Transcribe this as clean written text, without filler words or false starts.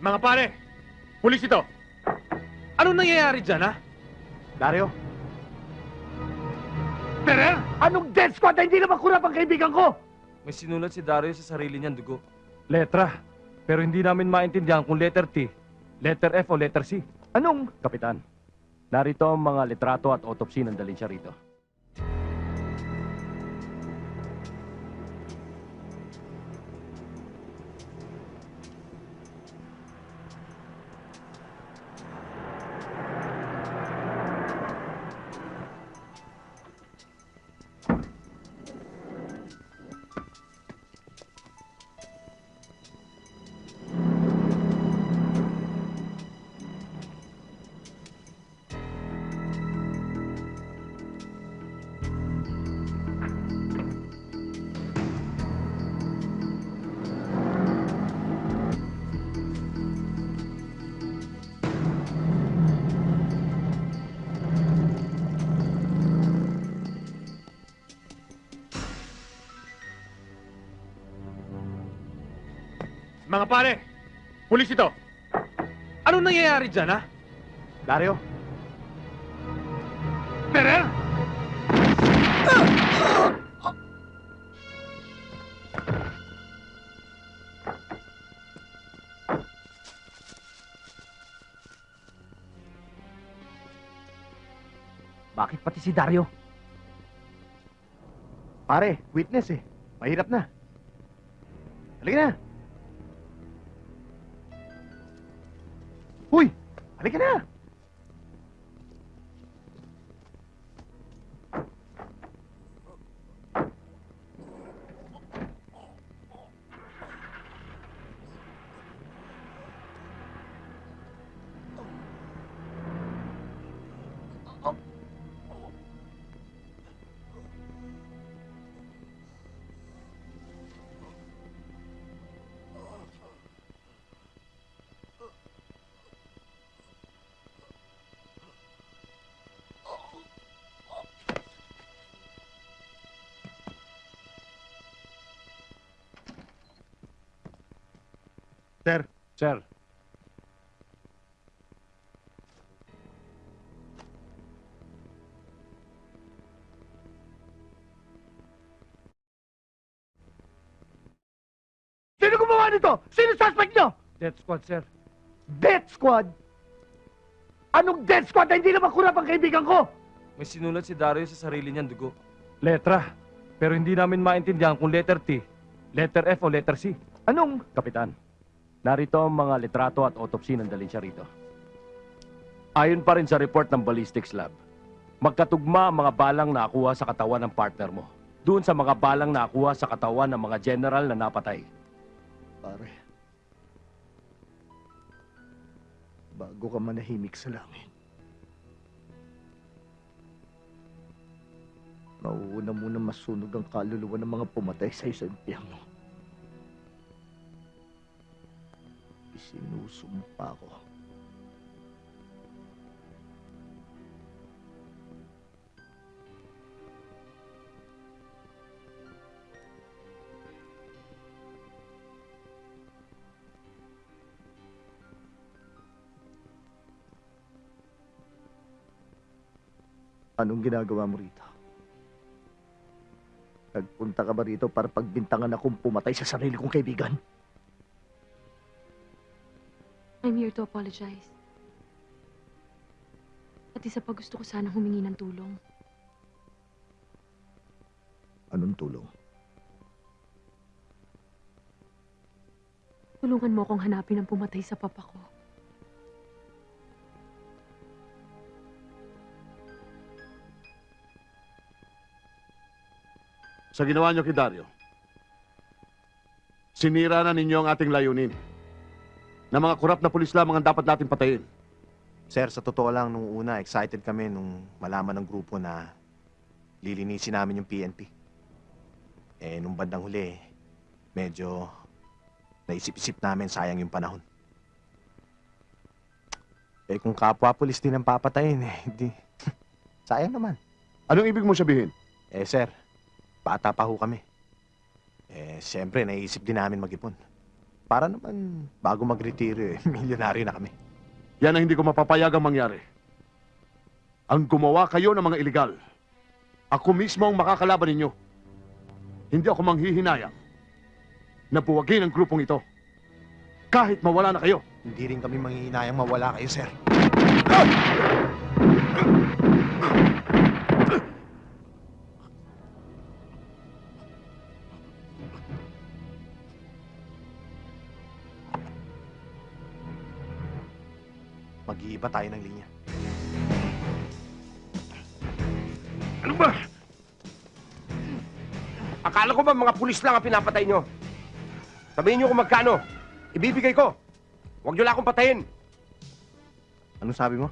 Mga pare, pulis ito. Anong nangyayari dyan, ha? Dario? Ferrer! Anong death squad na hindi naman kurap ang kaibigan ko? May sinulat si Dario sa sarili niyang dugo. Letra. Pero hindi namin maintindihan kung letter T, letter F o letter C. Anong? Kapitan, narito ang mga litrato at autopsy ng dalhin siya rito. Mga pare, pulis ito. Anong nangyayari dyan, ha? Dario? Ferrer! Bakit pati si Dario? Pare, witness eh. Mahirap na. Halika na. Huy! Halika na! Sir, Sir, sino gumawa nito? Sino suspect nyo? death squad, sir. Death squad? Anong death squad na hindi naman kurap ang kaibigan ko? May sinulat si Dario sa sarili niyang dugo. Letra. Pero hindi namin maintindihan kung letter T, letter F o letter C. Anong? Kapitan, narito ang mga litrato at autopsy ng dalhin siya rito. Ayon pa rin sa report ng ballistics lab, magkatugma ang mga balang na nakuha sa katawan ng partner mo doon sa mga balang na nakuha sa katawan ng mga general na napatay. Pare, bago ka manahimik sa langit, mauuna muna masunog ang kaluluwa ng mga pumatay sa isang impyerno. Isinusumpa ko. Anong ginagawa mo rito? Nagpunta ka ba rito para pagbintangan akong pumatay sa sarili kong kaibigan? I'm here to apologize. At isa pa gusto ko sana humingi ng tulong. Anong tulong? Tulungan mo akong hanapin ang pumatay sa papa ko. Sa ginawa niyo kay Dario, sinira na ninyo ang ating layunin na mga korap na pulis lamang ang dapat natin patayin. Sir, sa totoo lang, nung una, excited kami nung malaman ng grupo na lilinisin namin yung PNP. Eh, nung bandang huli, medyo naisip-isip namin sayang yung panahon. Eh, kung kapwa-pulis din ang papatayin, hindi. Sayang naman. Anong ibig mo sabihin? Eh, sir, bata pa ho kami. Eh, siyempre, naisip din namin mag-ipon. para naman bago mag-retiro milyonaryo na kami. Yan ang hindi ko mapapayagang mangyari. Ang gumawa kayo ng mga iligal, ako mismo ang makakalaban ninyo. Hindi ako manghihinayang na buwagin ang grupong ito. Kahit mawala na kayo. Hindi rin kami manghihinayang mawala kayo, sir. Mag-iiba tayo ng linya. Ano ba? Akala ko ba mga pulis lang ang pinapatay nyo? Sabihin nyo kung magkano. Ibibigay ko. Huwag nyo lang akong patayin. Anong sabi mo?